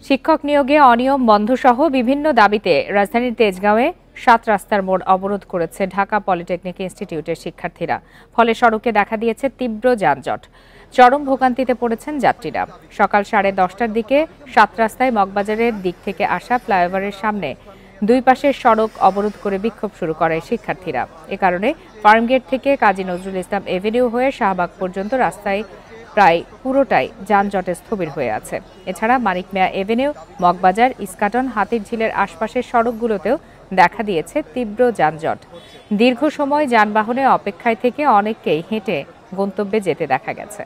শিক্ষক নিয়োগে অনিয়ম বন্ধসহ বিভিন্ন দাবিতে রাজধানীর তেজগাঁওয়ে ৭ রাস্তার মোড় অবরোধ করেছে ঢাকা পলিটেকনিক ইনস্টিটিউটের শিক্ষার্থীরা। ফলে সড়কে দেখা দিয়েছে তীব্র যানজট। চরম ভোগান্তিতে পড়েছেন যাত্রীরা। সকাল 10:30টার দিকে ৭ রাস্তায় মগবাজারের দিক থেকে আসা ফ্লাইওভারের সামনে দুই পাশের সড়ক অবরোধ করে বিক্ষোভ শুরু করে শিক্ষার্থীরা। এ কারণে ফার্মগেট থেকে কাজী নজরুল ইসলাম এভিনিউ হয়ে শাহবাগ পর্যন্ত রাস্তায় প্রায় পুরোটাই যানজটে স্থবির হয়ে আছে। এছাড়া মানিক মিয়া এভিনিউ, মগবাজার, ইস্কাটন, হাতিরঝিলের আশপাশের সড়কগুলোতেও দেখা দিয়েছে তীব্র যানজট। দীর্ঘ সময় যানবাহনে অপেক্ষায় থেকে অনেককেই হেঁটে গন্তব্যে যেতে দেখা গেছে।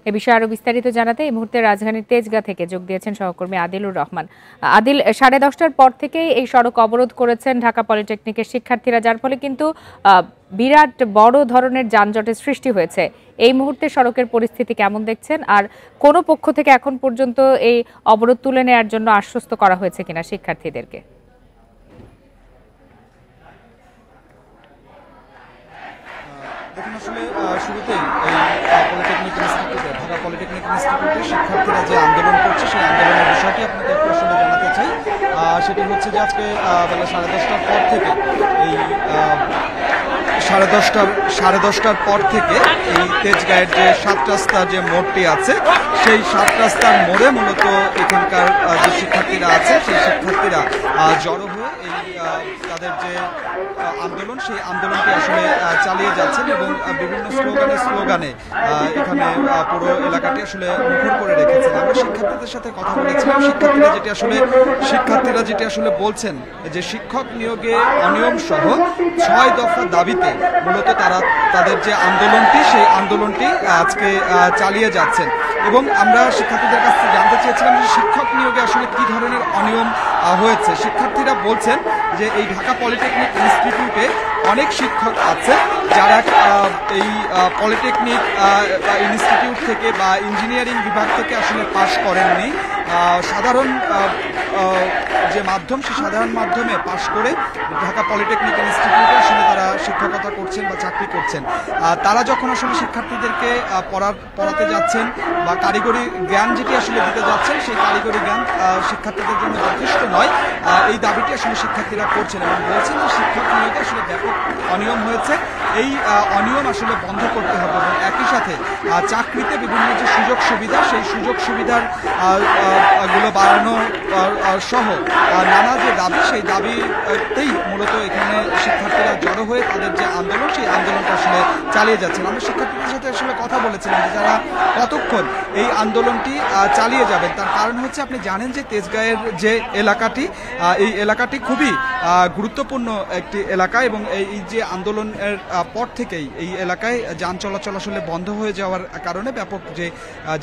এ বিষয়ে আরো বিস্তারিত জানাতে এই মুহূর্তে রাজধানীর তেজগাঁ থেকে যোগ দিয়েছেন সহকর্মী আদিলুর রহমান। আদিল, 10:30টার পর থেকেই এই সড়ক অবরোধ করেছেন ঢাকা পলিটেকনিকের শিক্ষার্থীরা, যার ফলে কিন্তু বিরাট বড় ধরনের যানজটের সৃষ্টি হয়েছে। এই মুহূর্তে সড়কের পরিস্থিতি কেমন দেখছেন, আর কোন পক্ষ থেকে এখন পর্যন্ত এই অবরোধ তুলে নেওয়ার জন্য আশ্বস্ত করা হয়েছে কিনা শিক্ষার্থীদেরকে? দেখুন, আসলে শুরুতেই এই পলিটেকনিক ইনস্টিটিউটে ঢাকা পলিটেকনিক ইনস্টিটিউটে শিক্ষার্থীরা যে আন্দোলন করছে সেই আন্দোলনের বিষয়টি আপনাদের একটু আসলে জানাতে চাই। সেটি হচ্ছে যে আজকে বেলা 10:30টার পর থেকে এই 10:30টার পর থেকে এই তেজগাঁয়ের যে ৭ রাস্তার যে মোড়টি আছে সেই ৭ রাস্তার মোড়ে মূলত এখানকার যে শিক্ষার্থীরা আছে সেই শিক্ষার্থীরা জড়ো হয়ে এই তাদের যে আন্দোলন সেই আন্দোলনটি আসলে চালিয়ে যাচ্ছেন এবং বিভিন্ন স্লোগানে এখানে পুরো এলাকাটি আসলে মুখর করে রেখেছেন। আমরা শিক্ষার্থীদের সাথে কথা বলেছিলাম। শিক্ষার্থীরা যেটি আসলে বলছেন যে শিক্ষক নিয়োগে অনিয়ম সহ ৬ দফা দাবিতে মূলত তারা তাদের যে আন্দোলনটি সেই আন্দোলনটি আজকে চালিয়ে যাচ্ছেন। এবং আমরা শিক্ষার্থীদের কাছ থেকে জানতে চেয়েছিলাম যে শিক্ষক নিয়োগে আসলে কি ধরনের অনিয়ম হয়েছে। শিক্ষার্থীরা বলছেন যে এই ঢাকা পলিটেকনিক ইনস্টিটিউটে অনেক শিক্ষক আছে যারা এই পলিটেকনিক ইনস্টিটিউট থেকে বা ইঞ্জিনিয়ারিং বিভাগ থেকে আসলে পাশ করেননি। সাধারণ যে মাধ্যম সেই সাধারণ মাধ্যমে পাশ করে ঢাকা পলিটেকনিক ইনস্টিটিউটে আসলে তারা শিক্ষকতা করছেন বা চাকরি করছেন। তারা যখন আসলে শিক্ষার্থীদেরকে পড়াতে যাচ্ছেন বা কারিগরি জ্ঞান যেটি আসলে দিতে যাচ্ছেন সেই কারিগরি জ্ঞান শিক্ষার্থীদের জন্য যথেষ্ট নয়, এই দাবিটি আসলে শিক্ষার্থীরা করছেন এবং বলছেন যে শিক্ষক নিয়োগে আসলে ব্যাপক অনিয়ম হয়েছে। এই অনিয়ম আসলে বন্ধ করতে হবে এবং একই সাথে চাকরিতে বিভিন্ন যে সুযোগ সুবিধা সেই সুযোগ সুবিধার গুলো বাড়ানো সহ নানা যে দাবি সেই দাবিতেই মূলত এখানে শিক্ষার্থীরা জড়ো হয়ে তাদের যে আন্দোলন সেই আন্দোলনটা আসলে চালিয়ে যাচ্ছেন। আমরা শিক্ষার্থীদের সাথে আসলে কথা বলেছিলাম যে যারা কতক্ষণ এই আন্দোলনটি চালিয়ে যাবেন। তার কারণ হচ্ছে আপনি জানেন যে তেজগাঁয়ের যে এলাকাটি এই এলাকাটি খুবই গুরুত্বপূর্ণ একটি এলাকা এবং এই যে আন্দোলনের পর থেকেই এই এলাকায় যান চলাচল আসলে বন্ধ হয়ে যাওয়ার কারণে ব্যাপক যে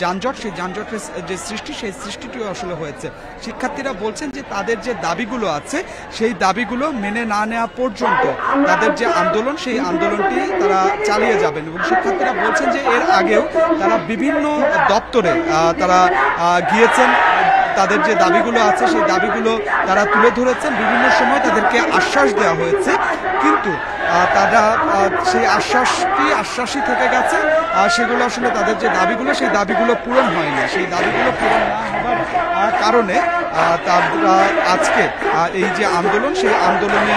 যানজট সেই যানজটের যে সৃষ্টি সেই সৃষ্টিটিও আসলে হয়েছে। শিক্ষার্থীরা বলছেন যে তাদের যে দাবিগুলো আছে সেই দাবিগুলো মেনে না নেওয়া পর্যন্ত তাদের যে আন্দোলন সেই আন্দোলনটি তারা চালিয়ে যাবেন এবং শিক্ষার্থীরা বলছেন যে এর আগেও তারা বিভিন্ন দপ্তরে তারা গিয়েছেন, তাদের যে দাবিগুলো আছে সেই দাবিগুলো তারা তুলে ধরেছেন। বিভিন্ন সময় তাদেরকে আশ্বাস দেওয়া হয়েছে, কিন্তু তারা সেই আশ্বাসই থেকে গেছে। সেগুলো আসলে তাদের যে দাবিগুলো সেই দাবিগুলো পূরণ হয়নি। সেই দাবিগুলো পূরণ না হওয়ার কারণে তারা আজকে এই যে আন্দোলন সেই আন্দোলনে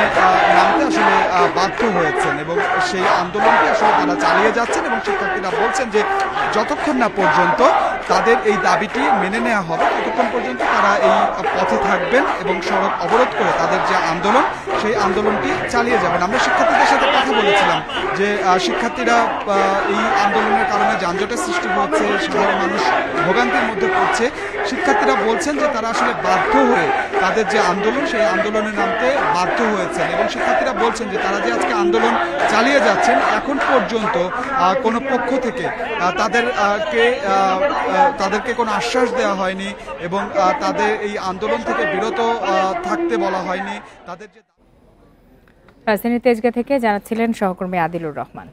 নামতে আসলে বাধ্য হয়েছেন এবং সেই আন্দোলনটি আসলে তারা চালিয়ে যাচ্ছেন এবং শিক্ষার্থীরা বলছেন যে যতক্ষণ না পর্যন্ত তাদের এই দাবিটি মেনে নেওয়া হবে ততক্ষণ পর্যন্ত তারা এই পথে থাকবেন এবং সড়ক অবরোধ করে তাদের যে আন্দোলন সেই আন্দোলনটি চালিয়ে যাবেন। আমরা শিক্ষার্থীদের সাথে কথা বলেছিলাম যে শিক্ষার্থীরা এই আন্দোলনের কারণে যানজটের সৃষ্টি হচ্ছে, সাধারণ মানুষ ভোগান্তির মধ্যে পড়ছে। শিক্ষার্থীরা বলছেন যে তারা আসলে বাধ্য হয়ে তাদের যে আন্দোলন সেই আন্দোলনে নামতে বাধ্য হয়েছেন এবং শিক্ষার্থীরা বলছেন যে তারা যে আজকে আন্দোলন চালিয়ে যাচ্ছেন এখন পর্যন্ত কোনো পক্ষ থেকে তাদেরকে কোনো আশ্বাস দেওয়া হয়নি এবং তাদের এই আন্দোলন থেকে বিরত থাকতে বলা হয়নি। তাদের যে রাজধানীর তেজগাঁ থেকে জানাচ্ছিলেন সহকর্মী আদিলুর রহমান।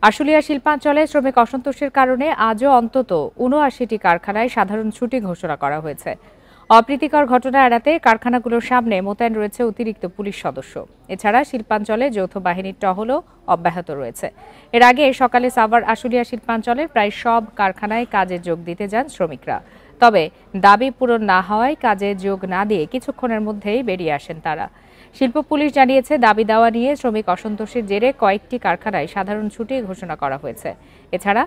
আশুলিয়া শিল্পাঞ্চলে শ্রমিক অসন্তোষের কারণে আজও অন্তত ৭৯টি কারখানায় সাধারণ ছুটি ঘোষণা করা হয়েছে। অপ্রীতিকর ঘটনা এড়াতে কারখানাগুলোর সামনে মোতায়েন রয়েছে অতিরিক্ত পুলিশ সদস্য। এছাড়া শিল্পাঞ্চলে যৌথ বাহিনীর টহলও অব্যাহত রয়েছে। এর আগে সকালে সাভার আশুলিয়া শিল্পাঞ্চলের প্রায় সব কারখানায় কাজে যোগ দিতে যান শ্রমিকরা। তবে দাবি পূরণ না হওয়ায় কাজে যোগ না দিয়ে কিছুক্ষণের মধ্যেই বেরিয়ে আসেন তারা। শিল্প পুলিশ জানিয়েছে, দাবি দেওয়া নিয়ে শ্রমিক অসন্তোষের জেরে কয়েকটি কারখানায় সাধারণ ছুটি ঘোষণা করা হয়েছে। এছাড়া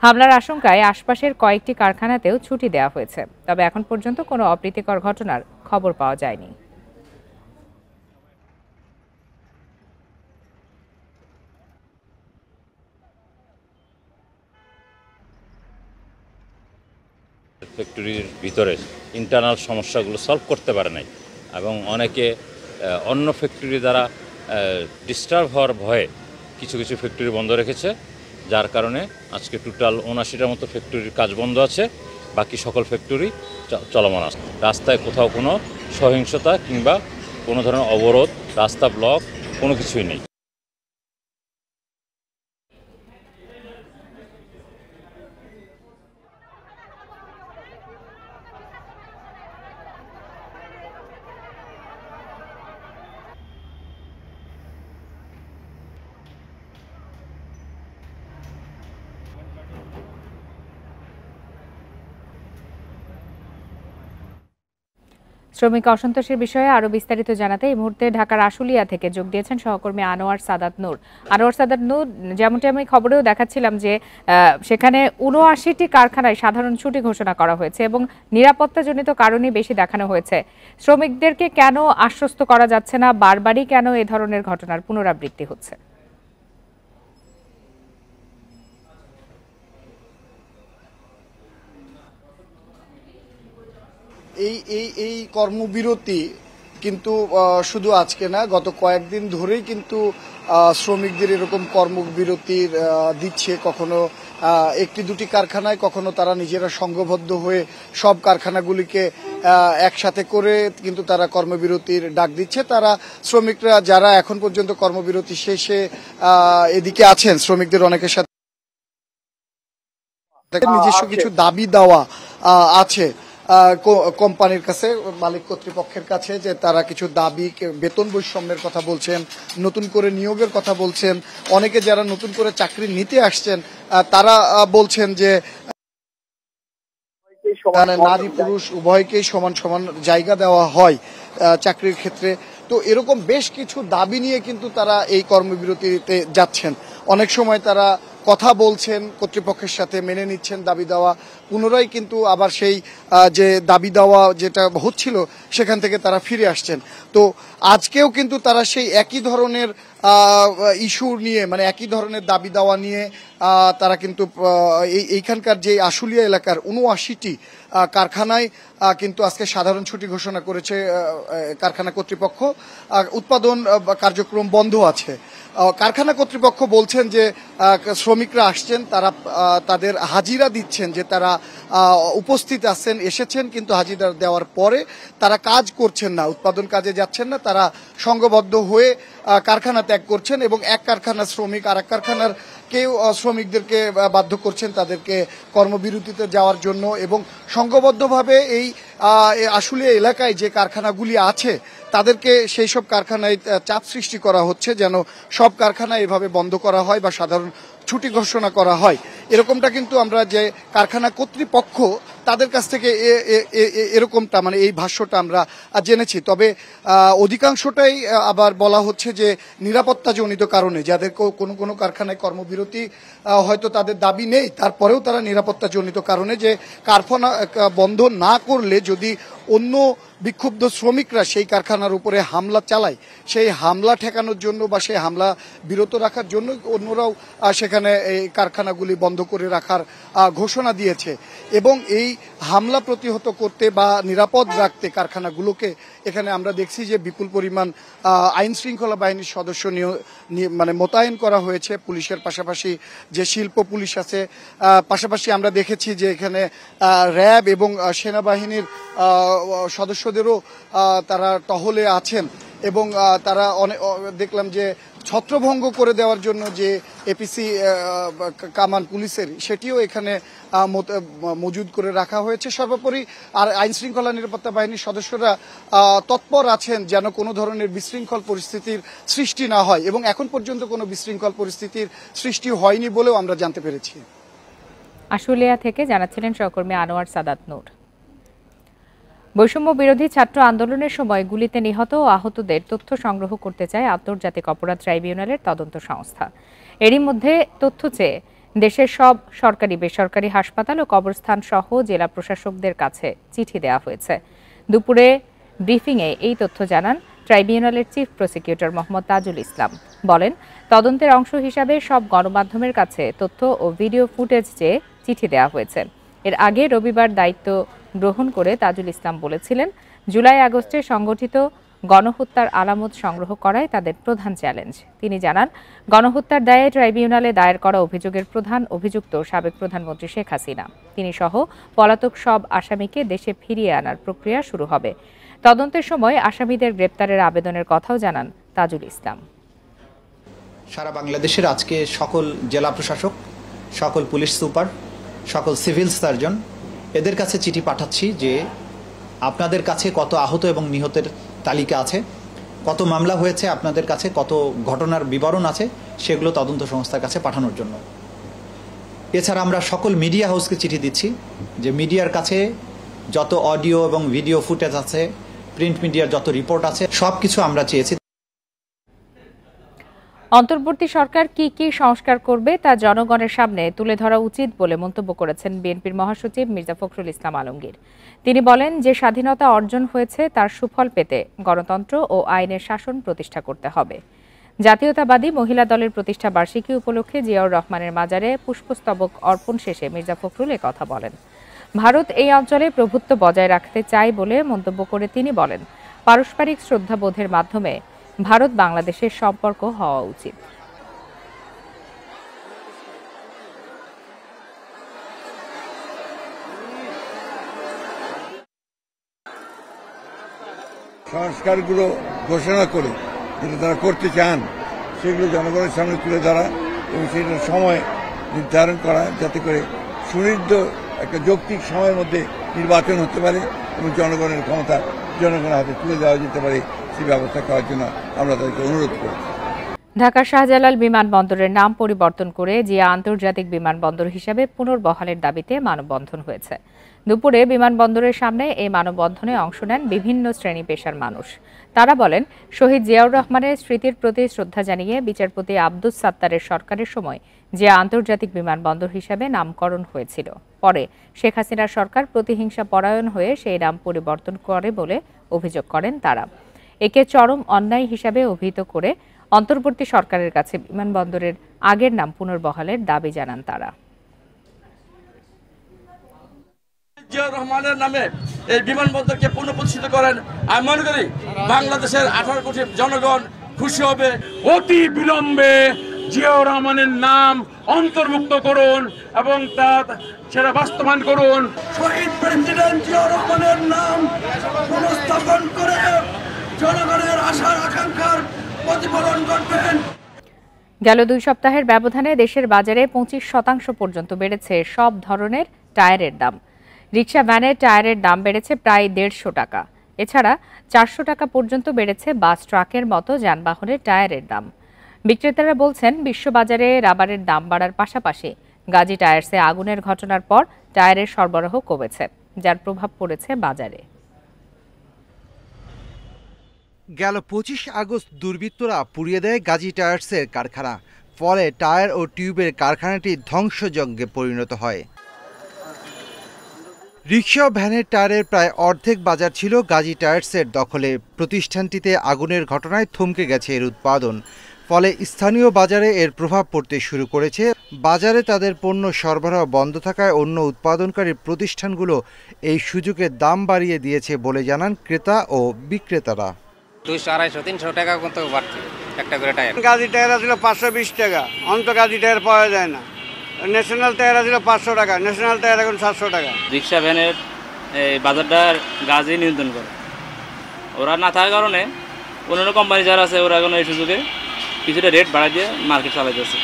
হামলার আশঙ্কায় আশপাশের কয়েকটি কারখানাতেও ছুটি দেওয়া হয়েছে। তবে এখন পর্যন্ত কোনো অপ্রীতিকর ঘটনার খবর পাওয়া যায়নি। ফ্যাক্টরির ভিতরে ইন্টারনাল সমস্যাগুলো সলভ করতে পারে নাই এবং অনেকে অন্য ফ্যাক্টরি দ্বারা ডিস্টার্ব হওয়ার ভয়ে কিছু কিছু ফ্যাক্টরি বন্ধ রেখেছে, যার কারণে আজকে টোটাল ৭৯টার মতো ফ্যাক্টরির কাজ বন্ধ আছে, বাকি সকল ফ্যাক্টরি চলমান আছে। রাস্তায় কোথাও কোনো সহিংসতা কিংবা কোনো ধরনের অবরোধ, রাস্তা ব্লক কোনো কিছুই নেই। শ্রমিক অসন্তোষের বিষয়ে আরো বিস্তারিত জানাতে এই মুহূর্তে ঢাকার আশুলিয়া থেকে যোগ দিয়েছেন সহকর্মী আনোয়ার সাদাত নূর। আনোয়ার সাদাত নূর, যেমনটি আমি খবরেও দেখাচ্ছিলাম যে সেখানে ৭৯টি কারখানায় সাধারণ ছুটি ঘোষণা করা হয়েছে এবং নিরাপত্তাজনিত কারণে বেশি দেখানো হয়েছে। শ্রমিকদেরকে কেন আশ্বস্ত করা যাচ্ছে না? বারবারই কেন এ ধরনের ঘটনার পুনরাবৃত্তি হচ্ছে? এই কর্মবিরতি কিন্তু শুধু আজকে না, গত কয়েকদিন ধরেই কিন্তু শ্রমিকদের এরকম কর্মবিরতির দিচ্ছে। কখনো একটি দুটি কারখানায়, কখনো তারা নিজেরা সংঘবদ্ধ হয়ে সব কারখানাগুলিকে একসাথে করে কিন্তু তারা কর্মবিরতির ডাক দিচ্ছে। তারা শ্রমিকরা যারা এখন পর্যন্ত কর্মবিরতি শেষে এদিকে আছেন, শ্রমিকদের অনেকের সাথে নিজস্ব কিছু দাবি দেওয়া আছে কোম্পানির কাছে, মালিক কর্তৃপক্ষের কাছে, যে তারা কিছু দাবি, বেতন বৈষম্যের কথা বলছেন, নতুন করে নিয়োগের কথা বলছেন। অনেকে যারা নতুন করে চাকরি নিতে আসছেন তারা বলছেন যে নারী পুরুষ উভয়কেই সমান সমান জায়গা দেওয়া হয় চাকরির ক্ষেত্রে। তো এরকম বেশ কিছু দাবি নিয়ে কিন্তু তারা এই কর্মবিরতিতে যাচ্ছেন। অনেক সময় তারা কথা বলছেন কর্তৃপক্ষের সাথে, মেনে নিচ্ছেন দাবি দেওয়া, পুনরায় কিন্তু আবার সেই যে দাবি দেওয়া যেটা হচ্ছিল সেখান থেকে তারা ফিরে আসছেন। তো আজকেও কিন্তু তারা সেই একই ধরনের ইস্যু নিয়ে, মানে একই ধরনের দাবি দেওয়া নিয়ে তারা কিন্তু এইখানকার যে আশুলিয়া এলাকার ৭৯টি কারখানায় কিন্তু আজকে সাধারণ ছুটি ঘোষণা করেছে কারখানা কর্তৃপক্ষ। উৎপাদন কার্যক্রম বন্ধ আছে। কারখানা কর্তৃপক্ষ বলছেন যে শ্রমিকরা আসছেন, তারা তাদের হাজিরা দিচ্ছেন, যে তারা উপস্থিত আছেন, এসেছেন, কিন্তু হাজিরা দেওয়ার পরে তারা কাজ করছেন না, উৎপাদন কাজে যাচ্ছেন না। তারা সংঘবদ্ধ হয়ে কারখানা ত্যাগ করছেন এবং এক কারখানার শ্রমিক আর এক কারখানার কেউ শ্রমিকদেরকে বাধ্য করছেন তাদেরকে কর্মবিরতিতে যাওয়ার জন্য। এবং সংঘবদ্ধভাবে এই আশুলিয়া এলাকায় যে কারখানাগুলি আছে তাদেরকে সেই সব কারখানায় চাপ সৃষ্টি করা হচ্ছে যেন সব কারখানা এভাবে বন্ধ করা হয় বা সাধারণ ছুটি ঘোষণা করা হয়। এরকমটা কিন্তু আমরা যে কারখানা কর্তৃপক্ষ তাদের কাছ থেকে এরকমটা, মানে এই ভাষ্যটা আমরা জেনেছি। তবে অধিকাংশটাই আবার বলা হচ্ছে যে নিরাপত্তাজনিত কারণে, যাদের কোনো কোনো কারখানায় কর্মবিরতি হয়তো তাদের দাবি নেই, তারপরেও তারা নিরাপত্তাজনিত কারণে, যে কারখানা বন্ধ না করলে যদি অন্য বিক্ষুব্ধ শ্রমিকরা সেই কারখানার উপরে হামলা চালায়, সেই হামলা ঠেকানোর জন্য বা সেই হামলা বিরত রাখার জন্য অন্যরাও সেখানে এই কারখানাগুলি বন্ধ করে রাখার ঘোষণা দিয়েছে। এবং এই হামলা প্রতিহত করতে বা নিরাপদ রাখতে কারখানাগুলোকে এখানে আমরা দেখছি যে বিপুল পরিমাণ আইন শৃঙ্খলা বাহিনীর সদস্য মানে মোতায়েন করা হয়েছে। পুলিশের পাশাপাশি যে শিল্প পুলিশ আছে, পাশাপাশি আমরা দেখেছি যে এখানে র্যাব এবং সেনাবাহিনীর সদস্যদেরও তারা টহলে আছেন। এবং তারা দেখলাম যে ছত্রভঙ্গ করে দেওয়ার জন্য যে এপিসি কামান পুলিশের সেটিও এখানে মজুদ করে রাখা হয়েছে। সর্বোপরি আর আইন শৃঙ্খলা নিরাপত্তা বাহিনীর সদস্যরা তৎপর আছেন যেন কোনো ধরনের বিশৃঙ্খল পরিস্থিতির সৃষ্টি না হয়, এবং এখন পর্যন্ত কোনো বিশৃঙ্খল পরিস্থিতির সৃষ্টি হয়নি বলেও আমরা জানতে পেরেছি। আশুলিয়া থেকে জানাচ্ছিলেন সহকর্মী আনোয়ার সাদাত নূর। বৈষম্য বিরোধী ছাত্র আন্দোলনের সময় গুলিতে নিহত ও আহতদের তথ্য সংগ্রহ করতে চায় আন্তর্জাতিক অপরাধ ট্রাইব্যুনালের তদন্ত সংস্থা। এরই মধ্যে তথ্য চেয়ে দেশের সব সরকারি বেসরকারি হাসপাতাল ও কবরস্থান সহ জেলা প্রশাসকদের কাছে চিঠি দেওয়া হয়েছে। দুপুরে ব্রিফিংয়ে এই তথ্য জানান ট্রাইব্যুনালের চিফ প্রসিকিউটর মোহাম্মদ তাজুল ইসলাম। বলেন, তদন্তের অংশ হিসাবে সব গণমাধ্যমের কাছে তথ্য ও ভিডিও ফুটেজ চেয়ে চিঠি দেওয়া হয়েছে। এর আগে রবিবার দায়িত্ব গ্রহণ করে তাজুল ইসলাম বলেছিলেন, জুলাই আগস্টে সংগঠিত গণহত্যার আলামত সংগ্রহ করাই তাদের প্রধান চ্যালেঞ্জ। তিনি জানান, গণহত্যার দায়ে ট্রাইব্যুনালে দায়ের করা অভিযোগের প্রধান অভিযুক্ত সাবেক প্রধানমন্ত্রী শেখ হাসিনা। তিনি সহ পলাতক সব আসামিকে দেশে ফিরিয়ে আনার প্রক্রিয়া শুরু হবে। তদন্তের সময় আসামিদের গ্রেপ্তারের আবেদনের কথাও জানান তাজুল ইসলাম। সারা বাংলাদেশের আজকে সকল জেলা প্রশাসক, সকল পুলিশ সুপার, সকল সিভিল সার্জন এদের কাছে চিঠি পাঠাচ্ছি যে আপনাদের কাছে কত আহত এবং নিহতের তালিকা আছে, কত মামলা হয়েছে, আপনাদের কাছে কত ঘটনার বিবরণ আছে, সেগুলো তদন্ত সংস্থার কাছে পাঠানোর জন্য। এছাড়া আমরা সকল মিডিয়া হাউসকে চিঠি দিচ্ছি যে মিডিয়ার কাছে যত অডিও এবং ভিডিও ফুটেজ আছে, প্রিন্ট মিডিয়ার যত রিপোর্ট আছে, সব কিছু আমরা চেয়েছি। অন্তর্বর্তী সরকার কি কি সংস্কার করবে তা জনগণের সামনে তুলে ধরা উচিত বলে মন্তব্য করেছেন বিএনপির মহাসচিব মির্জা ফখরুল ইসলাম আলমগীর। তিনি বলেন, যে স্বাধীনতা অর্জন হয়েছে তার সুফল পেতে গণতন্ত্র ও আইনের শাসন প্রতিষ্ঠা করতে হবে। জাতীয়তাবাদী মহিলা দলের প্রতিষ্ঠা বার্ষিকী উপলক্ষে জিয়াউর রহমানের মাজারে পুষ্পস্তবক অর্পণ শেষে মির্জা ফখরুল কথা বলেন। ভারত এই অঞ্চলে প্রভুত্ব বজায় রাখতে চায় বলে মন্তব্য করে তিনি বলেন, পারস্পরিক শ্রদ্ধাবোধের মাধ্যমে ভারত বাংলাদেশের সম্পর্ক হওয়া উচিত। সংস্কারগুলো ঘোষণা করে যেটা তারা করতে চান সেগুলো জনগণের সামনে তুলে ধরা এবং সেটার সময় নির্ধারণ করা, যাতে করে সুনির্দিষ্ট একটা যৌক্তিক সময়ের মধ্যে নির্বাচন হতে পারে এবং জনগণের ক্ষমতা জনগণের হাতে তুলে দেওয়া যেতে পারে, সেই ব্যবস্থা করার জন্য আমরা তাদেরকে অনুরোধ করি। ঢাকা শাহজালাল বিমানবন্দরের নাম পরিবর্তন করে জিয়া আন্তর্জাতিক বিমানবন্দর হিসেবে পুনর্বহালের দাবিতে মানববন্ধন হয়েছে। দুপুরে বিমানবন্দরের সামনে এই মানববন্ধনে অংশ নেন বিভিন্ন শ্রেণী পেশার মানুষ। তারা বলেন, শহীদ জিয়াউর রহমানের স্মৃতির প্রতি শ্রদ্ধা জানিয়ে বিচারপতি আব্দুস সাত্তারের সরকারের সময় জিয়া আন্তর্জাতিক বিমানবন্দর হিসেবে নামকরণ হয়েছিল। পরে শেখ হাসিনার সরকার প্রতিহিংসা পরায়ণ হয়ে সেই নাম পরিবর্তন করে বলে অভিযোগ করেন তারা। একে চরম অন্যায় হিসাবে অভিহিত করে অন্তর্বর্তী সরকারের কাছে বিমানবন্দরের আগের নাম পুনর্বহালের দাবি জানান তারা। জিয়াউর রহমানের নামে এই বিমানবন্দরকে পুনঃপ্রতিষ্ঠিত করেন। আমি মনে করি বাংলাদেশের 18 কোটি জনগণ খুশি হবে। অতি বিলম্বে জিয়াউর রহমানের নাম অন্তর্ভুক্ত করুন এবং সেটা বাস্তবায়ন করুন। শহীদ প্রেসিডেন্ট জিয়াউর রহমানের নাম পুনঃস্থাপন করে জনগণের আশা আকাঙ্ক্ষার প্রতিফলন করবেন। গেল 2 সপ্তাহের ব্যবধানে দেশের বাজারে 25% পর্যন্ত বেড়েছে সব ধরনের টায়ারের দাম। রিকশা, ভ্যানের টায়ারের দাম বেড়েছে প্রায় 150 টাকা। এছাড়া 400 টাকা পর্যন্ত বেড়েছে বাস, ট্রাকের মতো যানবাহনের টায়ারের দাম। বিক্রেতারা বলছেন, বিশ্ববাজারে রাবারের দাম বাড়ার পাশাপাশি গাজী টায়ার্সে আগুনের ঘটনার পর টায়ারের সরবরাহ কমেছে, যার প্রভাব পড়েছে বাজারে। গেল 25 আগস্ট দুর্বৃত্তরা পুড়িয়ে দেয় গাজী টায়ার্সের কারখানা। ফলে টায়ার ও টিউবের কারখানাটি ধ্বংসযজ্ঞে পরিণত হয়। রিকশা ও ভ্যানের টায়ারের প্রায় অর্ধেক বাজার ছিল গাজী টায়ার্সের দখলে। প্রতিষ্ঠানটিতে আগুনের ঘটনায় থমকে গেছে এর উৎপাদন। ফলে স্থানীয় বাজারে এর প্রভাব পড়তে শুরু করেছে। বাজারে তাদের পণ্য সরবরাহ বন্ধ থাকায় অন্য উৎপাদনকারী প্রতিষ্ঠানগুলো এই সুযোগে দাম বাড়িয়ে দিয়েছে বলে জানান ক্রেতা ও বিক্রেতারা। 200, 250, 300 টাকা কত বাড়ছে একটা করে টায়ার। গাজী টায়ার ছিল 520 টাকা, অন্ত গাজী টায়ার পাওয়া যায় না। ন্যাশনাল টায়ার ছিল 500 টাকা, ন্যাশনাল টায়ার এখন 700 টাকা। রিক্সা, ভ্যানের এই বাজারটা গাজী নিয়ন্ত্রণ করে। ওরা না থাকার কারণে অন্যান্য কোম্পানি যারা আছে ওরা এখন এই সুযোগে কিছুটা রেট বাড়াই দিয়ে মার্কেট চালাইতেছে।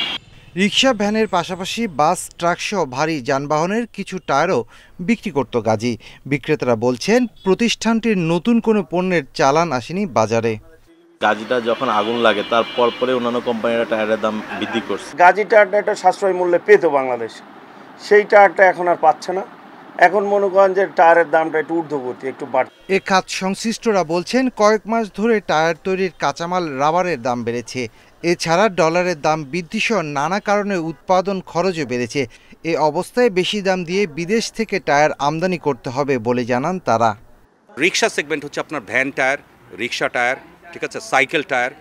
রিক্সা, ভ্যানের পাশাপাশি বাস, ট্রাকসহ ভারী যানবাহনের কিছু টায়ারও বিক্রি করত গাজী। বিক্রেতারা বলছেন, প্রতিষ্ঠানটির নতুন কোনো পণ্যের চালান আসেনি বাজারে। গাজীটা যখন আগুন লাগে তার পরে অন্যান্য কোম্পানিরা টায়ারের দাম বৃদ্ধি করছে। গাজী টায়ারটা একটা সাশ্রয়ী মূল্যে পেত বাংলাদেশ, সেই টায়ারটা এখন আর পাচ্ছে না। এখন মনে করেন যে টায়ারের দামটা একটু ঊর্ধ্বগতি, একটু বাড়ছে। এ খাত সংশ্লিষ্টরা বলছেন, কয়েক মাস ধরে টায়ার তৈরির কাঁচামাল রাবারের দাম বেড়েছে। এছাড়া ডলারের দাম বৃদ্ধিসহ নানা কারণে উৎপাদন খরচও বেড়েছে। এ অবস্থায় বেশি দাম দিয়ে বিদেশ থেকে টায়ার আমদানি করতে হবে বলে জানান তারা। রিক্সা সেগমেন্ট হচ্ছে আপনার ভ্যান টায়ার, রিক্সা টায়ার, ঠিক আছে, সাইকেল টায়ার,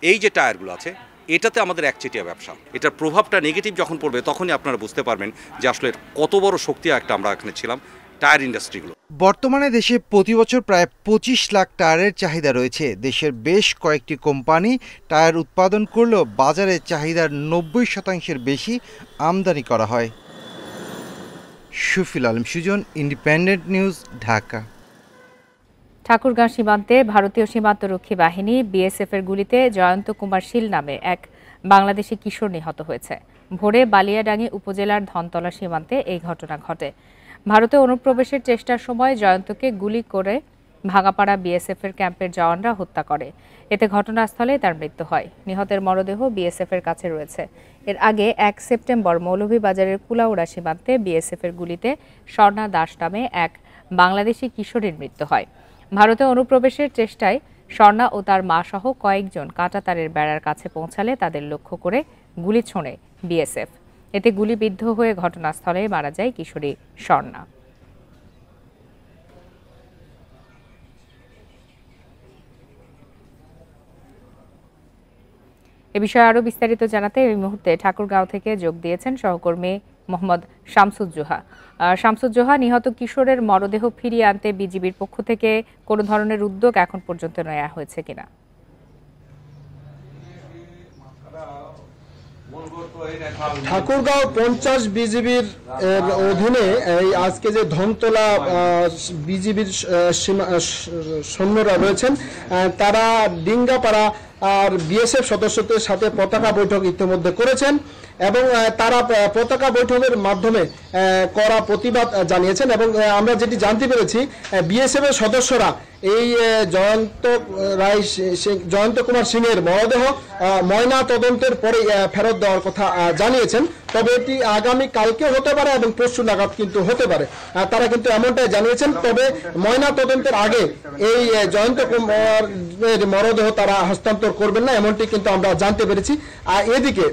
এই যে টায়ারগুলো আছে এটাতে আমাদের একচেটিয়া ব্যবসা। এটার প্রভাবটা নেগেটিভ যখন পড়বে তখনই আপনারা বুঝতে পারবেন যে আসলে কত বড় শক্তি একটা আমরা এখানে ছিলাম টায়ার ইন্ডাস্ট্রিগুলো। বর্তমানে দেশে প্রতি বছর প্রায় 25 লাখ টায়ারের চাহিদা রয়েছে। দেশের বেশ কয়েকটি কোম্পানি টায়ার উৎপাদন করলেও বাজারে চাহিদার 90% বেশি আমদানি করা হয়। Shafil Alam Sujan, Independent News, Dhaka. ঠাকুরগাঁও সীমান্তে ভারতীয় সীমান্তরক্ষী বাহিনী বিএসএফের গুলিতে জয়ন্ত কুমার শীল নামে এক বাংলাদেশি কিশোর নিহত হয়েছে। ভোরে বালিয়াডাঙ্গি উপজেলার ধনতলা সীমান্তে এই ঘটনা ঘটে। ভারতে অনুপ্রবেশের চেষ্টার সময় জয়ন্তকে গুলি করে ভাঙাপাড়া বিএসএফের ক্যাম্পের জওয়ানরা হত্যা করে। এতে ঘটনাস্থলে তার মৃত্যু হয়। নিহতের মরদেহ বিএসএফের কাছে রয়েছে। এর আগে 1 সেপ্টেম্বর মৌলভীবাজারের কুলাউড়া সীমান্তে বিএসএফের গুলিতে স্বর্ণা দাস নামে এক বাংলাদেশি কিশোরীর মৃত্যু হয়। ভারতে অনুপ্রবেশের চেষ্টায় স্বর্ণা ও তার মা সহ কয়েকজন কাঁটাতারের বেড়ার কাছে পৌঁছালে তাদের লক্ষ্য করে গুলি ছোঁড়ে বিএসএফ। এতে গুলিবিদ্ধ হয়ে ঘটনাস্থলে মারা যায় কিশোরী স্বর্ণা। এ বিষয়ে আরো বিস্তারিত জানাতে এই মুহূর্তে ঠাকুরগাঁও থেকে যোগ দিয়েছেন সহকর্মী মোহাম্মদ শামসুজ্জোহা। শামসুজ্জোহা, নিহত কিশোরের মরদেহ ফিরিয়ে আনতে বিজিবির পক্ষ থেকে কোনো ধরনের উদ্যোগ এখন পর্যন্ত নেওয়া হয়েছে কিনা? ঠাকুরগাঁও 50 বিজিবির অধীনে এই আজকে যে ধনতলা বিজিবির সৈন্যরা রয়েছেন তারা ডিঙ্গাপাড়া আর বিএসএফ সদস্যদের সাথে পতাকা বৈঠক ইতিমধ্যে করেছেন এবং তারা পতাকা বৈঠকের মাধ্যমে কড়া প্রতিবাদ জানিয়েছেন এবং আমরা যেটি জানতে পেরেছি বিএসএফ এর সদস্যরা এই জয়ন্ত কুমার সিংয়ের মরদেহ ময়না তদন্তের পরে ফেরত দেওয়ার কথা জানিয়েছেন। তবে এটি আগামী কালকে হতে পারে এবং পরশু নাগাদ কিন্তু হতে পারে, তারা কিন্তু এমনটাই জানিয়েছেন। তবে ময়না তদন্তের আগে এই জয়ন্ত কুমারের মরদেহ তারা হস্তান্তর করবেন না, এমনটি কিন্তু আমরা জানতে পেরেছি। আর এদিকে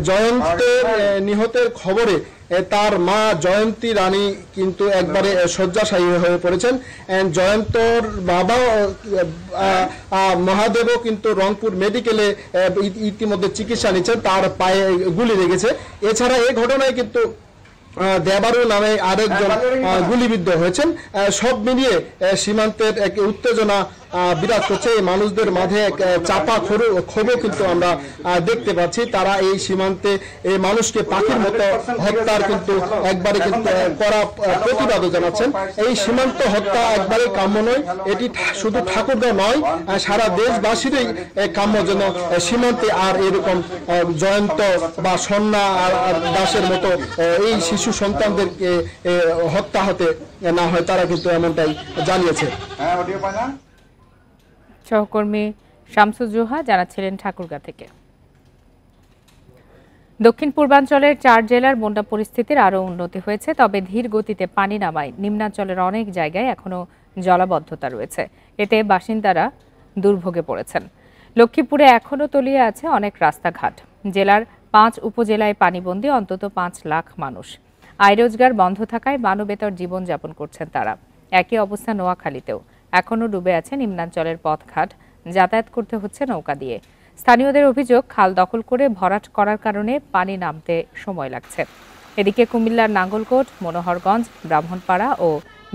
জয়ন্তের নিহতের খবরে তার মা জয়ন্তী রানী কিন্তু একবারে শয্যাশায়ী হয়ে পড়েছেন। জয়ন্তর বাবা মহাদেবও কিন্তু রংপুর মেডিকেলে ইতিমধ্যে চিকিৎসা নিচ্ছেন, তার পায়ে গুলি লেগেছে। এছাড়া এই ঘটনায় কিন্তু দেবারু নামে আরেকজন গুলিবিদ্ধ হয়েছেন। সব মিলিয়ে সীমান্তের এক উত্তেজনা বিরাজ করছে। এই মানুষদের মাঝে এক চাপা ক্ষোভও কিন্তু আমরা দেখতে পাচ্ছি। তারা এই সীমান্তে এই মানুষকে পাখির মতো হত্যার কিন্তু একবারে কিন্তু কড়া প্রতিবাদও জানাচ্ছেন। এই সীমান্ত হত্যা একবারে কাম্য নয়, এটি শুধু ঠাকুরগাঁও নয়, সারা দেশবাসীরই কাম্য যেন সীমান্তে আর এরকম জয়ন্ত বা সন্না আর দাসের মতো এই শিশু সন্তানদেরকে হত্যা হতে না হয়, তারা কিন্তু এমনটাই জানিয়েছে। সহকর্মী শামসুজ্জোহা জানাচ্ছিলেন ঠাকুরগাঁ থেকে। দক্ষিণ পূর্বাঞ্চলের 4 জেলার বন্যা পরিস্থিতির আরও উন্নতি হয়েছে, তবে ধীর গতিতে পানি নামায় নিম্নাঞ্চলের অনেক জায়গায় এখনও জলাবদ্ধতা রয়েছে। এতে বাসিন্দারা দুর্ভোগে পড়েছেন। লক্ষ্মীপুরে এখনও তলিয়ে আছে অনেক রাস্তাঘাট। জেলার 5 উপজেলায় পানিবন্দী অন্তত 5 লাখ মানুষ। আয় রোজগার বন্ধ থাকায় মানবেতর জীবনযাপন করছেন তারা। একই অবস্থা নোয়াখালীতেও। এখনও ডুবে আছে নিম্নাঞ্চলের পথঘাট, যাতায়াত করতে হচ্ছে নৌকা দিয়ে। স্থানীয়দের অভিযোগ, খাল দখল করে ভরাট করার কারণে পানি নামতে সময় লাগছে। এদিকে কুমিল্লার নাঙ্গলকোট, মনোহরগঞ্জ, ব্রাহ্মণপাড়া ও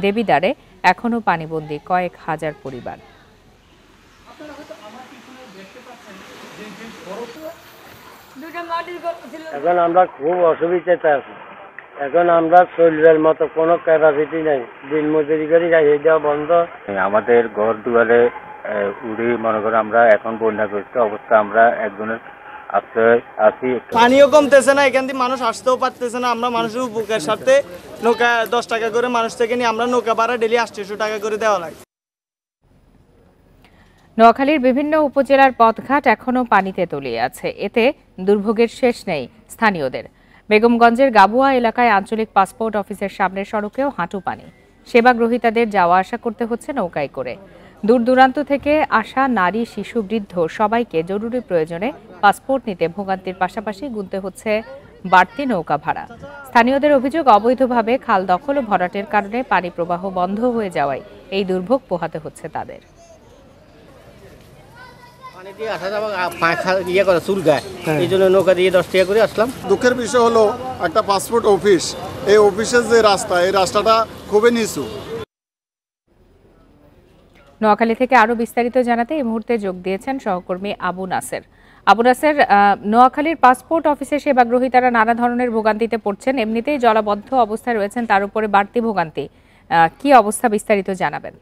দেবিদ্বারে এখনও পানিবন্দী কয়েক হাজার পরিবার। এখন আমরা খুব অসুবিধাতে আছি। এখন আমরা চলবার মতো কোনো ক্যাপাসিটি নাই, দিন মজুরি করে যাই দেওয়া বন্ধ। আমাদের ঘর দুয়ারে উড়ে মনে করো আমরা এখন বন্যাগ্রস্ত অবস্থা, আমরা একজনের আশ্রয় আছি। পানিও কমতেছে না, এখান থেকে মানুষ আসতেও পারতেছে না। আমরা মানুষের উপকার স্বার্থে নৌকা 10 টাকা করে মানুষ থেকে নিয়ে আমরা নৌকা ভাড়া ডেলি 800 টাকা করে দেওয়া লাগে। নোয়াখালীর বিভিন্ন উপজেলার পথঘাট এখনও পানিতে তলিয়ে আছে, এতে দুর্ভোগের শেষ নেই স্থানীয়দের। বেগমগঞ্জের গাবুয়া এলাকায় আঞ্চলিক পাসপোর্ট অফিসের সামনের সড়কেও হাঁটু পানি। সেবাগ্রহীতাদের যাওয়া আসা করতে হচ্ছে নৌকায় করে। দূর দূরান্ত থেকে আসা নারী, শিশু, বৃদ্ধ সবাইকে জরুরি প্রয়োজনে পাসপোর্ট নিতে ভোগান্তির পাশাপাশি গুনতে হচ্ছে বাড়তি নৌকা ভাড়া। স্থানীয়দের অভিযোগ, অবৈধভাবে খাল দখল ও ভরাটের কারণে পানি প্রবাহ বন্ধ হয়ে যাওয়ায় এই দুর্ভোগ পোহাতে হচ্ছে তাদের। এই জন্য নৌকা দিয়ে 10 টাকা করে আসলাম। দুঃখের বিষয় হলো একটা পাসপোর্ট অফিস, এই অফিসের যে রাস্তা, এই রাস্তাটা খুবই নিচু। নোয়াখালী থেকে আরো বিস্তারিত জানাতে এই মুহূর্তে যোগ দিয়েছেন সহকর্মী আবু নাসের। আবু নাসের, নোয়াখালীর পাসপোর্ট অফিসে সেবাগ্রহীতারা নানা ধরনের ভোগান্তিতে পড়ছেন, এমনিতেই জলাবদ্ধ অবস্থায় রয়েছেন, তার উপরে বাড়তি ভোগান্তি। কি অবস্থা বিস্তারিত জানাবেন?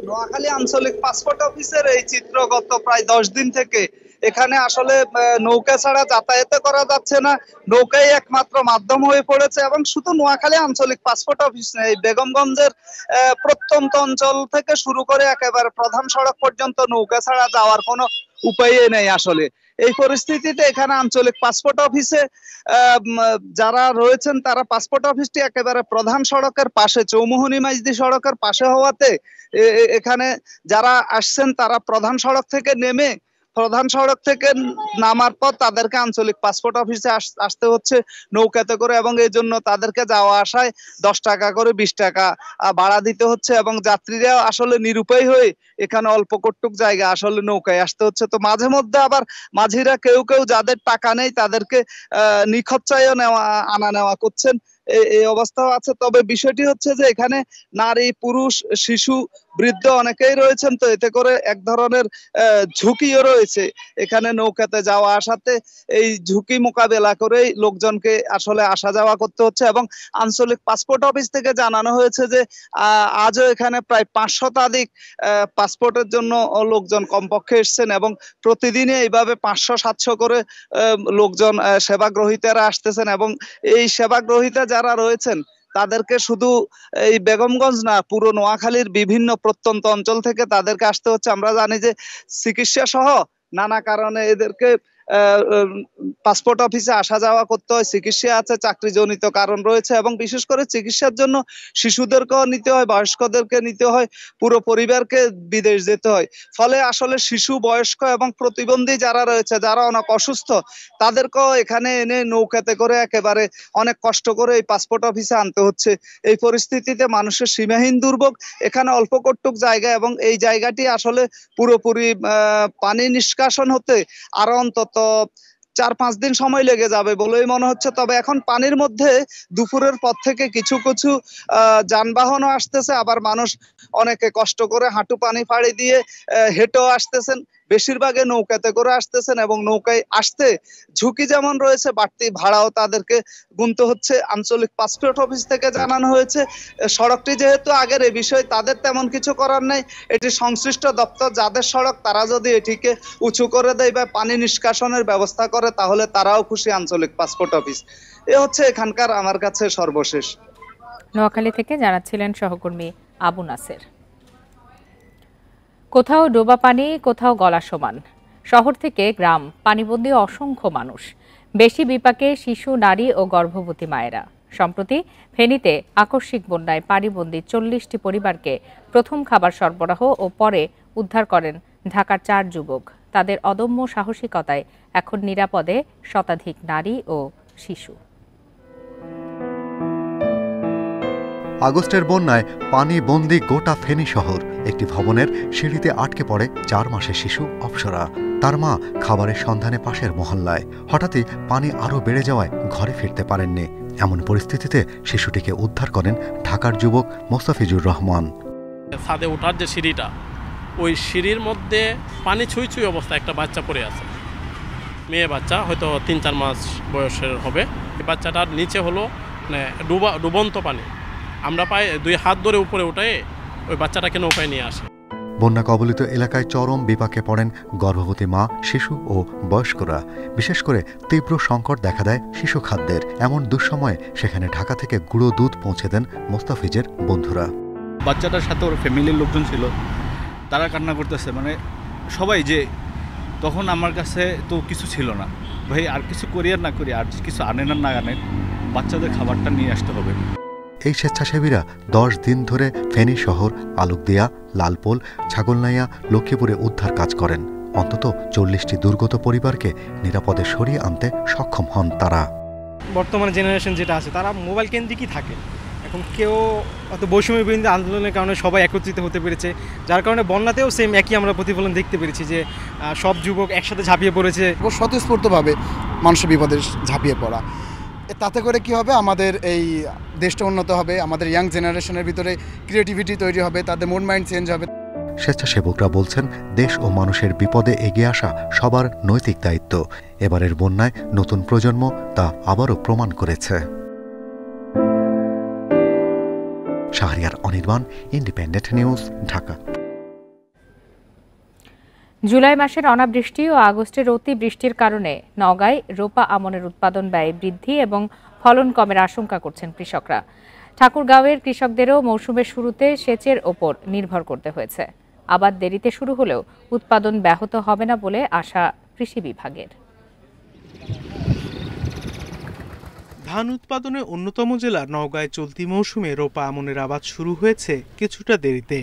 নোয়াখালী আঞ্চলিক পাসপোর্ট অফিসের এই চিত্র গত প্রায় 10 দিন থেকে। এখানে আসলে নৌকা ছাড়া যাতায়াত করা যাচ্ছে না, নৌকাই একমাত্র মাধ্যম হয়ে পড়েছে। এবং শুধু নোয়াখালী আঞ্চলিক পাসপোর্ট অফিস নেই, বেগমগঞ্জের প্রত্যন্ত অঞ্চল থেকে শুরু করে একেবারে প্রধান সড়ক পর্যন্ত নৌকা ছাড়া যাওয়ার কোনো উপায়ই নেই আসলে। এই পরিস্থিতিতে এখানে আঞ্চলিক পাসপোর্ট অফিসে যারা রয়েছেন তারা পাসপোর্ট অফিসটি একেবারে প্রধান সড়কের পাশে, চৌমুহনী মাইজদি সড়কের পাশে হওয়াতে এখানে যারা আসছেন তারা প্রধান সড়ক থেকে নেমে, প্রধান সড়ক থেকে নামার পর তাদেরকে আঞ্চলিক পাসপোর্ট অফিসে আসতে হচ্ছে নৌকাতে করে, এবং এই জন্য তাদেরকে যাওয়া আসায় 10 টাকা করে 20 টাকা ভাড়া দিতে হচ্ছে। এবং যাত্রীরা আসলে নিরুপায় হয়ে এখানে অল্প কটুক জায়গা আসলে নৌকায় আসতে হচ্ছে। তো মাঝে মধ্যে আবার মাঝিরা কেউ যাদের টাকা নেই তাদেরকে নিখরচায়ও আনা নেওয়া করছেন, এই অবস্থাও আছে। তবে বিষয়টি হচ্ছে যে এখানে নারী, পুরুষ, শিশু, বৃদ্ধ অনেকেই রয়েছেন, তো এতে করে এক ধরনের ঝুঁকিও রয়েছে এখানে নৌকাতে যাওয়া আসাতে। এই ঝুঁকি মোকাবেলা করেই লোকজনকে আসলে আসা যাওয়া করতে হচ্ছে। এবং আঞ্চলিক পাসপোর্ট অফিস থেকে জানানো হয়েছে যে আজও এখানে প্রায় 500 শতাধিক পাসপোর্টের জন্য লোকজন কমপক্ষে এসছেন, এবং প্রতিদিনই এইভাবে 500-700 করে লোকজন সেবাগ্রহীতারা আসতেছেন। এবং এই সেবাগ্রহীতা যারা রয়েছেন তাদেরকে শুধু এই বেগমগঞ্জ না, পুরো নোয়াখালীর বিভিন্ন প্রত্যন্ত অঞ্চল থেকে তাদেরকে আসতে হচ্ছে। আমরা জানি যে চিকিৎসা সহ নানা কারণে এদেরকে পাসপোর্ট অফিসে আসা যাওয়া করতে হয়, চিকিৎসা আছে, চাকরিজনিত কারণ রয়েছে, এবং বিশেষ করে চিকিৎসার জন্য শিশুদেরকেও নিতে হয়, বয়স্কদেরকে নিতে হয়, পুরো পরিবারকে বিদেশ যেতে হয়। ফলে আসলে শিশু, বয়স্ক এবং প্রতিবন্ধী যারা রয়েছে, যারা অনেক অসুস্থ, তাদেরকেও এখানে এনে নৌকাতে করে একেবারে অনেক কষ্ট করে এই পাসপোর্ট অফিসে আনতে হচ্ছে। এই পরিস্থিতিতে মানুষের সীমাহীন দুর্ভোগ। এখানে অল্প কটুক জায়গা, এবং এই জায়গাটি আসলে পুরোপুরি পানি নিষ্কাশন হতে আরো অন্তত 4-5 দিন সময় লেগে যাবে বলেই মনে হচ্ছে। তবে এখন পানির মধ্যে দুপুরের পর থেকে কিছু যানবাহনও আসতেছে, আবার মানুষ অনেকে কষ্ট করে হাঁটু পানি পাড়ি দিয়ে হেঁটেও আসতেছেন, বেশিরভাগে নৌকাতে করে আসতেছেন। এবং নৌকায় আসতে ঝুঁকি যেমন রয়েছে, বাড়তি ভাড়াও তাদেরকে গুনতে হচ্ছে। আঞ্চলিক পাসপোর্ট অফিস থেকে জানানো হয়েছে সড়কটি যেহেতু আগের, এ বিষয়ে তাদের তেমন কিছু করার নেই। এটি সংশ্লিষ্ট দপ্তর যাদের সড়ক, তারা যদি এটিকে উঁচু করে দেয় বা পানি নিষ্কাশনের ব্যবস্থা করে তাহলে তারাও খুশি আঞ্চলিক পাসপোর্ট অফিস। এ হচ্ছে এখানকার আমার কাছে সর্বশেষ। নোয়াখালী থেকে জানাচ্ছিলেন সহকর্মী আবু নাসের। কোথাও ডোবা পানি, কোথাও গলা সমান। শহর থেকে গ্রাম, পানিবন্দী অসংখ্য মানুষ, বেশি বিপাকে শিশু, নারী ও গর্ভবতী মায়েরা। সম্প্রতি ফেনীতে আকস্মিক বন্যায় পানিবন্দী 40টি পরিবারকে প্রথম খাবার সরবরাহ ও পরে উদ্ধার করেন ঢাকার 4 যুবক। তাদের অদম্য সাহসিকতায় এখন নিরাপদে শতাধিক নারী ও শিশু। আগস্টের বন্যায় পানি বন্দি গোটা ফেনী শহর। একটি ভবনের সিঁড়িতে আটকে পড়ে 4 মাসের শিশু অপ্সরা। তার মা খাবারের সন্ধানে পাশের মহল্লায়। হঠাৎই পানি আরও বেড়ে যাওয়ায় ঘরে ফিরতে পারেননি। এমন পরিস্থিতিতে শিশুটিকে উদ্ধার করেন ঢাকার যুবক মোস্তাফিজুর রহমান। ছাদে ওঠার যে সিঁড়িটা, ওই সিঁড়ির মধ্যে পানি ছুঁই ছুঁই অবস্থায় একটা বাচ্চা পড়ে আছে, মেয়ে বাচ্চা, হয়তো 3-4 মাস বয়সের হবে। এই বাচ্চাটার নিচে হলো মানে ডুবন্ত পানি। আমরা প্রায় 2 হাত ধরে উপরে উঠে ওই বাচ্চাটাকে নৌকায় নিয়ে আসে। বন্যা কবলিত এলাকায় চরম বিপাকে পড়েন গর্ভবতী মা, শিশু ও বয়স্করা। বিশেষ করে তীব্র সংকট দেখা দেয় শিশু খাদ্যের। এমন দুঃসময়ে সেখানে ঢাকা থেকে গুঁড়ো দুধ পৌঁছে দেন মোস্তাফিজের বন্ধুরা। বাচ্চাটার সাথে ওর ফ্যামিলির লোকজন ছিল, তারা কান্না করতেছে, মানে সবাই যে তখন আমার কাছে তো কিছু ছিল না, ভাই আর কিছু করি আর না করি, আর কিছু আনেন আর না আনেন, বাচ্চাদের খাবারটা নিয়ে আসতে হবে। এই স্বেচ্ছাসেবীরা 10 দিন ধরে ফেনী শহর, আলুকদিয়া, লালপোল, ছাগলনাইয়া, লক্ষ্মীপুরে উদ্ধার কাজ করেন। অন্তত 40টি দুর্গত পরিবারকে নিরাপদে সরিয়ে আনতে সক্ষম হন তারা। বর্তমানে জেনারেশন যেটা আছে তারা মোবাইল কেন্দ্রিকই থাকে। এখন কেউ অত বৈষম্য বিরোধী আন্দোলনের কারণে সবাই একত্রিত হতে পেরেছে, যার কারণে বন্যাতেও সেম একই আমরা প্রতিফলন দেখতে পেরেছি যে সব যুবক একসাথে ঝাঁপিয়ে পড়েছে। স্বতঃস্ফূর্তভাবে মানুষের বিপদে ঝাঁপিয়ে পড়া, তাতে করে কি হবে, আমাদের এই দেশটা উন্নত হবে, আমাদের ইয়াং জেনারেশনের ভিতরে ক্রিয়েটিভিটি তৈরি হবে, তাদের মুড মাইন্ড চেঞ্জ হবে। স্বেচ্ছাসেবকরা বলছেন, দেশ ও মানুষের বিপদে এগিয়ে আসা সবার নৈতিক দায়িত্ব। এবারের বন্যায় নতুন প্রজন্ম তা আবারও প্রমাণ করেছে। Shahriar Anirban, Independent News, Dhaka. জুলাই মাসের অনাবৃষ্টি ও আগস্টের অতি বৃষ্টির কারণে নওগাঁয় রোপা আমনের উৎপাদন ব্যয় বৃদ্ধি এবং ফলন কমের আশঙ্কা করছেন কৃষকরা। ঠাকুরগাঁওয়ের কৃষকদেরও মৌসুমের শুরুতে সেচের ওপর নির্ভর করতে হয়েছে। আবার দেরিতে শুরু হলেও উৎপাদন ব্যাহত হবে না বলে আশা কৃষি বিভাগের। ধান উৎপাদনে অন্যতম জেলা নওগাঁয় চলতি মৌসুমে রোপা আমনের আবাদ শুরু হয়েছে কিছুটা দেরিতে।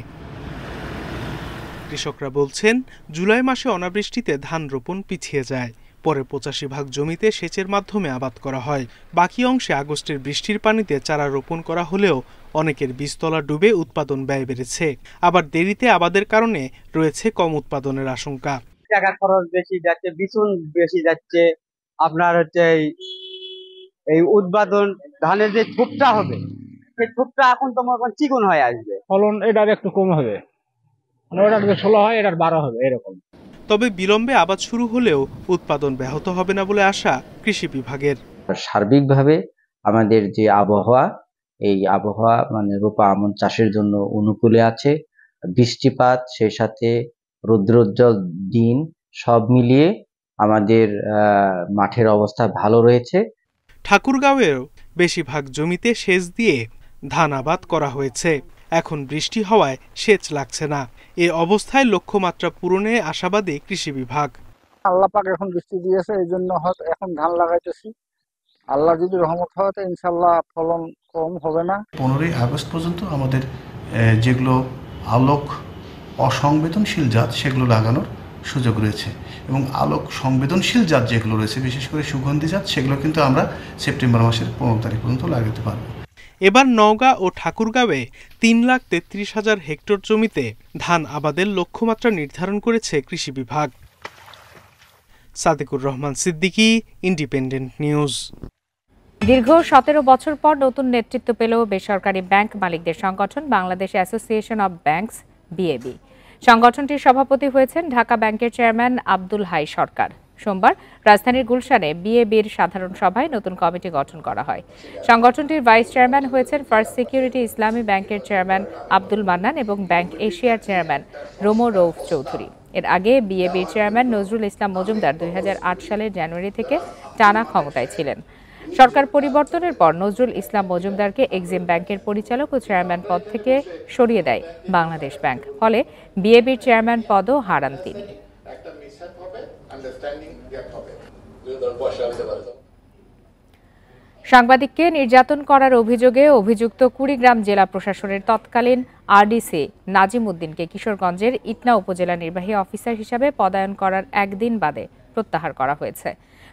কৃষকরা বলছেন, জুলাই মাসে অনাবৃষ্টিতে ধান রোপণ পিছিয়ে যায়। পরে 85% জমিতে সেচের মাধ্যমে আবাদ করা হয়। বাকি অংশে আগস্টের বৃষ্টির পানিতে চারা রোপণ করা হলেও অনেকের বীজতলা ডুবে উৎপাদন ব্যয় বেড়েছে। আবার দেরিতে আবাদের কারণে রয়েছে কম উৎপাদনের আশঙ্কা। টাকা খরচ বেশি যাচ্ছে, বিচুন বেশি যাচ্ছে, আপনার হচ্ছে এই উৎপাদন ধানের যে থোপটা হবে, সেই থোপটা এখন তো মনে করেন চিকন হয়ে আসবে, ফলন এটার একটু কম হবে, ওটার 16 হয়, এটার 12 হবে এরকম। তবে বিলম্বে আবাদ শুরু হলেও উৎপাদন ব্যাহত হবে না বলে আশা কৃষি বিভাগের। সার্বিকভাবে আমাদের যে আবহাওয়া, এই আবহাওয়া মানে রোপা আমন চাষের জন্য অনুকূলে আছে। বৃষ্টিপাত, সেই সাথে রৌদ্রোজ্জ্বল দিন সব মিলিয়ে আমাদের মাঠের অবস্থা ভালো রয়েছে। ঠাকুরগাঁওয়েও বেশিরভাগ জমিতে সেচ দিয়ে ধান আবাদ করা হয়েছে। এখন বৃষ্টি হওয়ায় সেচ লাগছে না। এ অবস্থায় লক্ষ্যমাত্রা পূরণে আশাবাদী কৃষি বিভাগ। আল্লাহ পাক এখন বৃষ্টি দিয়েছে, এই জন্য এখন ধান লাগাইতেছি। আল্লাহ যদি রহমত হয় তো ইনশাল্লাহ ফলন কম হবে না। 15 আগস্ট পর্যন্ত আমাদের যেগুলো আলোক অসংবেদনশীল জাত সেগুলো লাগানোর সুযোগ রয়েছে, এবং আলোক সংবেদনশীল জাত যেগুলো রয়েছে, বিশেষ করে সুগন্ধি জাত, সেগুলো কিন্তু আমরা সেপ্টেম্বর মাসের 15 তারিখ পর্যন্ত লাগাতে পারব। এবার নওগাঁ ও ঠাকুরগাঁওয়ে 3,33,000 হেক্টর জমিতে ধান আবাদের লক্ষ্যমাত্রা নির্ধারণ করেছে কৃষি বিভাগ। Sadequr Rahman Siddiqui, independent news. দীর্ঘ 17 বছর পর নতুন নেতৃত্ব পেল বেসরকারি ব্যাংক মালিকদের সংগঠন বাংলাদেশ অ্যাসোসিয়েশন অব ব্যাংকস, বিএবি। সংগঠনটির সভাপতি হয়েছেন ঢাকা ব্যাংকের চেয়ারম্যান আব্দুল হাই সরকার। সোমবার রাজধানীর গুলশানে বিএবির সাধারণ সভায় নতুন কমিটি গঠন করা হয়। সংগঠনটির ভাইস চেয়ারম্যান হয়েছেন ফার্স্ট সিকিউরিটি ইসলামী ব্যাংকের চেয়ারম্যান আব্দুল মান্নান এবং ব্যাংক এশিয়ার চেয়ারম্যান রোমো রৌফ চৌধুরী। এর আগে বিএবির চেয়ারম্যান নজরুল ইসলাম মজুমদার 2008 সালের জানুয়ারি থেকে টানা ক্ষমতায় ছিলেন। সরকার পরিবর্তনের পর নজরুল ইসলাম মজুমদারকে এক্সিম ব্যাংকের পরিচালক ও চেয়ারম্যান পদ থেকে সরিয়ে দেয় বাংলাদেশ ব্যাংক। ফলে বিএবির চেয়ারম্যান পদও হারান তিনি। সাংবাদিককে নির্যাতন করার অভিযোগে অভিযুক্ত কুড়িগ্রাম জেলা প্রশাসনের তৎকালীন আরডিসি নাজিম উদ্দিনকে কিশোরগঞ্জের ইটনা উপজেলা নির্বাহী অফিসার হিসাবে পদায়ন করার একদিন বাদে প্রত্যাহার করা হয়েছে।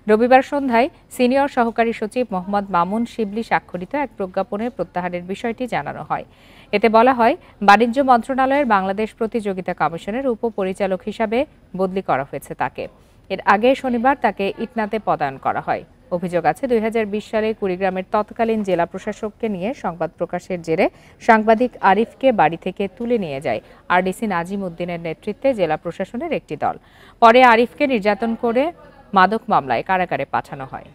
রবিবার সন্ধ্যায় সিনিয়র সহকারী সচিব মোহাম্মদ মামুন শিবলি স্বাক্ষরিত এক প্রজ্ঞাপনে প্রত্যাহারের বিষয়টি জানানো হয়। এতে বলা হয়, বাণিজ্য মন্ত্রণালয়ের বাংলাদেশ প্রতিযোগিতা কমিশনের উপপরিচালক হিসাবে বদলি করা হয়েছে তাকে। এর আগে শনিবার তাকে ইটনাতে পদায়ন করা হয়। অভিযোগ আছে 2020 সালে কুড়িগ্রামের তৎকালীন জেলা প্রশাসককে নিয়ে সংবাদ প্রকাশের জেরে সাংবাদিক আরিফকে বাড়ি থেকে তুলে নিয়ে যায় আরডিসি নাজিম উদ্দিনের নেতৃত্বে জেলা প্রশাসনের একটি দল। পরে আরিফকে নির্যাতন করে মাদক মামলায় কারাগারে পাঠানো হয়।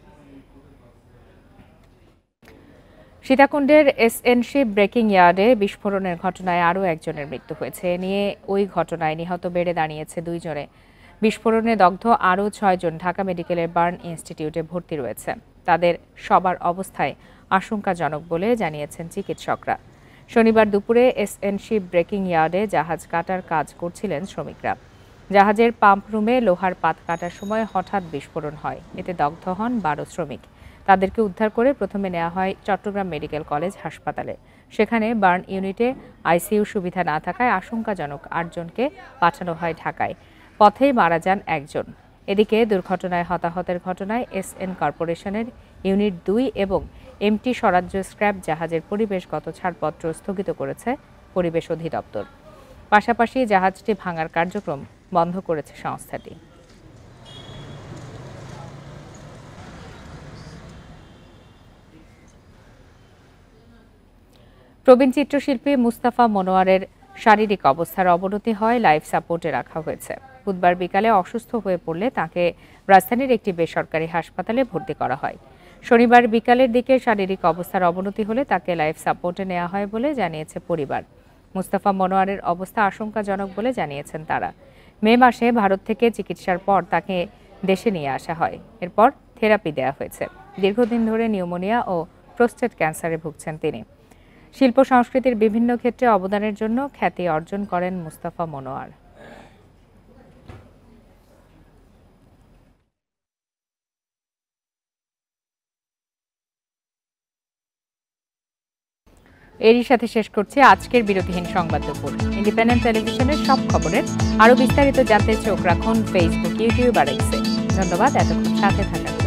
সীতাকুণ্ডের এসএনসি ব্রেকিং ইয়ার্ডে বিস্ফোরণের ঘটনায় আরও একজনের মৃত্যু হয়েছে। এ নিয়ে ওই ঘটনায় নিহত বেড়ে দাঁড়িয়েছে 2 জনে। বিস্ফোরণে দগ্ধ আরও 6 জন ঢাকা মেডিকেলের বার্ন ইনস্টিটিউটে ভর্তি রয়েছে। তাদের সবার অবস্থায় আশঙ্কাজনক বলে জানিয়েছেন চিকিৎসকরা। শনিবার দুপুরে এসএনসি ব্রেকিং ইয়ার্ডে জাহাজ কাটার কাজ করছিলেন শ্রমিকরা। জাহাজের পাম্প রুমে লোহার পাত কাটার সময় হঠাৎ বিস্ফোরণ হয়। এতে দগ্ধ হন 12 শ্রমিক। তাদেরকে উদ্ধার করে প্রথমে নেওয়া হয় চট্টগ্রাম মেডিকেল কলেজ হাসপাতালে। সেখানে বার্ন ইউনিটে আইসিইউ সুবিধা না থাকায় আশঙ্কাজনক 8 জনকে পাঠানো হয় ঢাকায়। পথেই মারা যান 1 জন। এদিকে দুর্ঘটনায় হতাহতের ঘটনায় এসএন কর্পোরেশনের ইউনিট 2 এবং এমটি স্বরাজ্য স্ক্র্যাপ জাহাজের পরিবেশগত ছাড়পত্র স্থগিত করেছে পরিবেশ অধিদপ্তর। পাশাপাশি জাহাজটি ভাঙার কার্যক্রম বন্ধ করেছে সংস্থাটি। প্রবীণ চিত্রশিল্পী মুস্তাফা মনোয়ারের শারীরিক অবস্থার অবনতি হয় লাইফ সাপোর্টে রাখা হয়েছে। বুধবার বিকালে অসুস্থ হয়ে পড়লে তাকে রাজধানীর একটি বেসরকারি হাসপাতালে ভর্তি করা হয়। শনিবার বিকালের দিকে শারীরিক অবস্থার অবনতি হলে তাকে লাইফ সাপোর্টে নেওয়া হয় বলে জানিয়েছে পরিবার। মুস্তাফা মনোয়ারের অবস্থা আশঙ্কাজনক বলে জানিয়েছেন তারা। মে মাসে ভারত থেকে চিকিৎসার পর তাকে দেশে নিয়ে আসা হয়। এরপর থেরাপি দেওয়া হয়েছে। দীর্ঘদিন ধরে নিউমোনিয়া ও প্রোস্টেট ক্যান্সারে ভুগছেন তিনি। শিল্প সংস্কৃতির বিভিন্ন ক্ষেত্রে অবদানের জন্য খ্যাতি অর্জন করেন মুস্তাফা মনোয়ার। এরই সাথে শেষ করছি আজকের বিরতিহীন সংবাদ দুপুর। ইন্ডিপেন্ডেন্ট টেলিভিশনের সব খবরের আরো বিস্তারিত জানতে চোখ রাখুন ফেসবুক, ইউটিউব আর এক্সে। ধন্যবাদ এতক্ষণ সাথে থাকার।